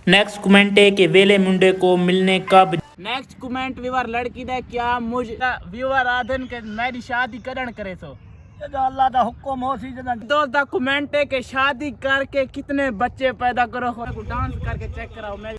Next comment है कि वेले मुंडे को मिलने कब। नेक्स्ट कमेंट व्यूअर लड़की दे क्या मुझ व्यूअर आदन के मेरी शादी करन करे सो अल्लाह दा हुक्म हो सी जदा दोस्त दा कमेंट है कि शादी करके कितने बच्चे पैदा करो डांस करके चेक कराओ मैं।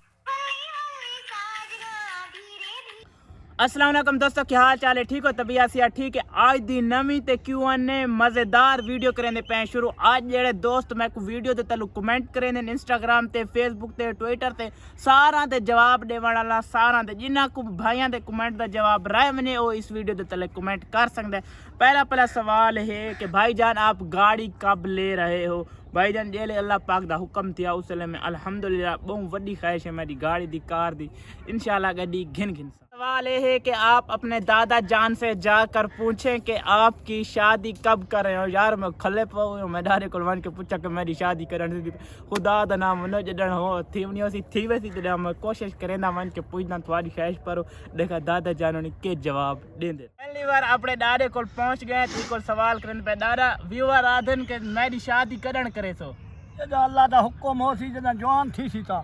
अस्सलाम वालेकुम दोस्तों, क्या हाल चाल है? ठीक हो? तबीयत सिया ठीक है? आज दी नवी ते Q&A मज़ेदार वीडियो करेंदे पे शुरू। आज जेड़े दोस्त मैं को वीडियो दे तलु कमेंट करेंदे इंस्टाग्राम ते फेसबुक ते ट्विटर ते सारा दे जवाब देवण वाला सारा दे जिन्ना को भाइयां दे कमेंट दा जवाब राय मने ओ इस वीडियो दे तले कमेंट कर सकदे। पहला सवाल है कि भाईजान आप गाड़ी कब ले रहे हो? भाईजान जेले अल्लाह पाक दा हुक्म थिया उसले में अल्हम्दुलिल्लाह बहुत वड्डी ख्वाहिश है मेरी गाड़ी दी कार दी, इंशाल्लाह गड्डी घिन। सवाल ये है कि आप अपने दादा जान से जाकर पूछें कि आपकी शादी कब कर रहे हो। यार मैं खले पाऊँ मैं डारे कुलवान के पूछा कि मेरी शादी करने दी खुदा दा नाम मनो जडन हो थी नहीं हो थी वैसी तो मैं कोशिश करेंदा मन के पूछना तुम्हारी ख्वाहिश पर देखा दादा जानो ने के जवाब देंदे। पहली बार अपने दादे को पहुंच गए तो को सवाल करने पे दादा व्यूअर आदन के मेरी शादी करन करे सो अल्लाह दा हुक्म हो सी जदा जवान थी सी ता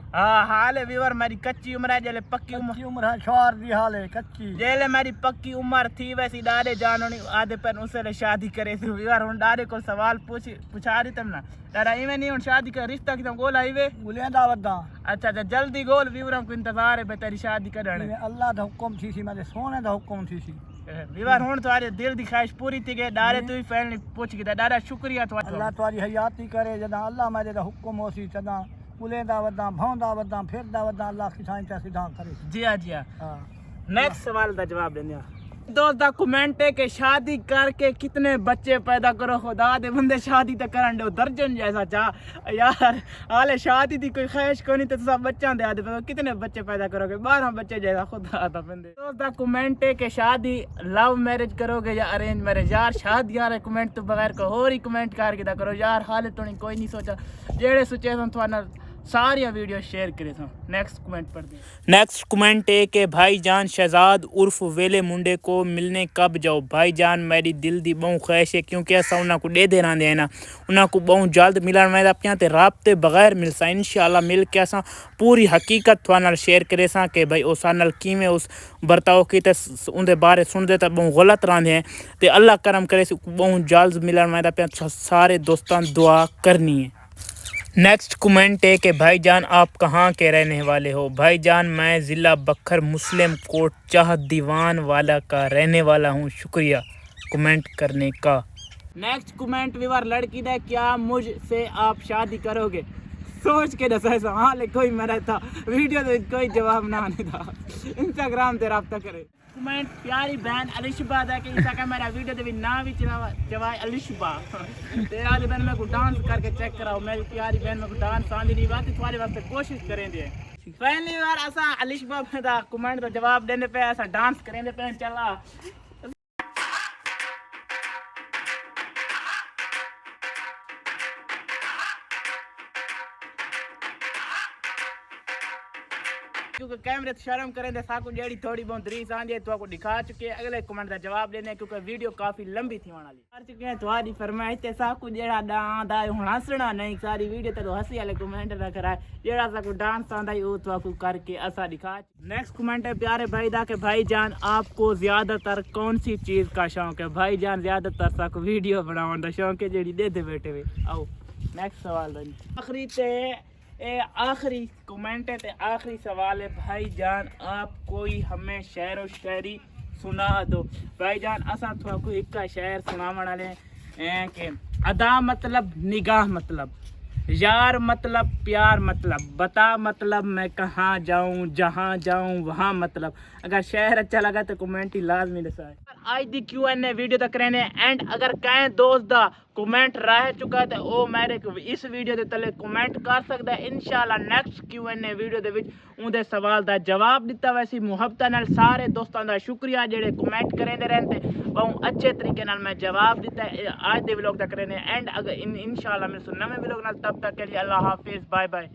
हाल है व्यूअर मेरी कच्ची उम्र है जेले पक्की उम्र है शोर दी हाल है कच्ची जेले मेरी पक्की उम्र थी वैसी दादे जानो नहीं आधे पर उससे शादी करे थी व्यूअर हुन दादे को सवाल पूछा रही तुम ना दादा इवे नहीं हुन शादी का रिश्ता की तुम गोल आईवे बुलेंदा वदा अच्छा जल्दी गोल व्यूअर को इंतजार है तेरी शादी करने अल्लाह दा हुक्म थी सी मेरे सोने दा हुक्म थी सी व्यूअर हुन तुम्हारे दिल दी ख्वाहिश पूरी थी गई दारे तू ही फैन पूछ के दादा शुक्रिया तो अल्लाह तुम्हारी हयाती करे जदा अल्लाह मेरे दा हुक्म हो सी जदा बुलेंदा वदा भौंदा वदा फिरदा वदा अल्लाह की साईं सीधा करे। जी हां नेक्स्ट सवाल दा जवाब देने दोस्त दा कमेंट है कि शादी करके कितने बच्चे पैदा करो खुदा दे बंदे शादी तो करन दो दर्जन जैसा चाह यार हाले शादी दी कोई ख्वाहिश कोनी तो सब बच्चा दे आदे कितने बच्चे पैदा करोगे 12 बच्चे जैसा खुदा दा बंदे। दोस्त दा कमेंट है कि शादी लव मैरिज करोगे या अरेंज मैरिज। यार शादी यार कमेंट तो बगैर को और ही कमेंट करके दा करो यार हाले तो नहीं कोई नहीं सोचा जेड़े सोचे तो सारी वीडियो शेयर करे था। नेक्स्ट कमेंट पढ़ दे। नेक्स्ट कमेंट है कि भाईजान शहजाद उर्फ वेले मुंडे को मिलने कब जाओ। भाईजान मेरी दिल दी बहुत ख्वाहिश है क्योंकि असा उन्होंने को दे देना देना उन्होंने को बहुत जल्द मिलन मैं अपने ते राबते बगैर मिलसा इंशाल्लाह मिल के असा पूरी हकीकत थोड़ा शेयर करे सा कि भाई उस नाल किवें उस बर्ताव की उनके बारे सुनते तो बहुत गलत रहते हैं तो अल्लाह करम करे बहुत जल्द मिलन मैं अपने सारे दोस्तों दुआ करनी है। नेक्स्ट कमेंट है कि भाईजान आप कहाँ के रहने वाले हो। भाईजान मैं ज़िला बखर मुस्लिम कोट चाह दीवान वाला का रहने वाला हूँ, शुक्रिया कमेंट करने का। नेक्स्ट कमेंट व्यूअर लड़की दे क्या मुझसे आप शादी करोगे? सोच के दस ऐसा हाल कोई मेरा था वीडियो तो कोई जवाब ना आने था इंस्टाग्राम से रब्ता करे। कमेंट प्यारी बहन अलिशबा दा कि इसका मेरा वीडियो दे भी ना भी चवाए अलिशबा तेरे वाली बहन में को डांस करके चेक कराओ मेरी प्यारी बहन में को डांस आंदी नहीं बात तुम्हारे वास्ते कोशिश करेंगे। पहली बार असा अलिशबा दा कमेंट का जवाब देने पे ऐसा डांस करेंगे पे चला क्योंकि कैमरे शर्म करें साकू जेड़ी थोड़ी बहुत रीस आंदी तो आपको दिखा चुके हैं। अगले कमेंट का जवाब देने क्योंकि वीडियो काफी लंबी थी वाली कर चुके हैं तुम्हारी फरमाइश ते साकू जेड़ा डांस आए हुन हंसना नहीं सारी वीडियो तो हंसी वाले कमेंट ना कराए जेड़ा साकू डांस आंदा वो तो आपको करके असा दिखा। नेक्स्ट कमेंट है प्यारे भाई दा के भाईजान आपको ज्यादातर कौन सी चीज का शौक है? भाईजान ज्यादातर साकू वीडियो बनाने का शौक है जेड़ी दे दे बैठे हुए। आओ नेक्स्ट सवाल आखिरी ते आखिरी कमेंट है आखिरी सवाल है भाईजान आप कोई हमें शेर व शायरी सुना दो। भाईजान असा थोड़ा कोई एक का शेर सुनावन वाले कि अदा मतलब निगाह मतलब यार मतलब प्यार मतलब बता मतलब मैं कहाँ जाऊँ जहाँ जाऊँ वहाँ मतलब। अगर शेर अच्छा लगा तो कमेंट ही लाजमी दसाए। आज दी Q&A वीडियो तक रहने एंड अगर कहीं दोस्त दा कमेंट रह चुका है तो वो मेरे इस वीडियो के तले कमेंट कर सकता है। इंशाल्लाह नेक्स्ट Q&A वीडियो दे विच उनके सवाल का जवाब दिता। वैसी मुहब्बत नाल सारे दोस्तों का शुक्रिया जेडे कमेंट करेंदे रहते बहुत अच्छे तरीके नाल मैं जवाब दिता आज दे व्लॉग तक रहने एंड अगर इंशाल्लाह मैं नवे व्लॉग नाल तब तक के लिए अल्लाह हाफिज़ बाय बाय।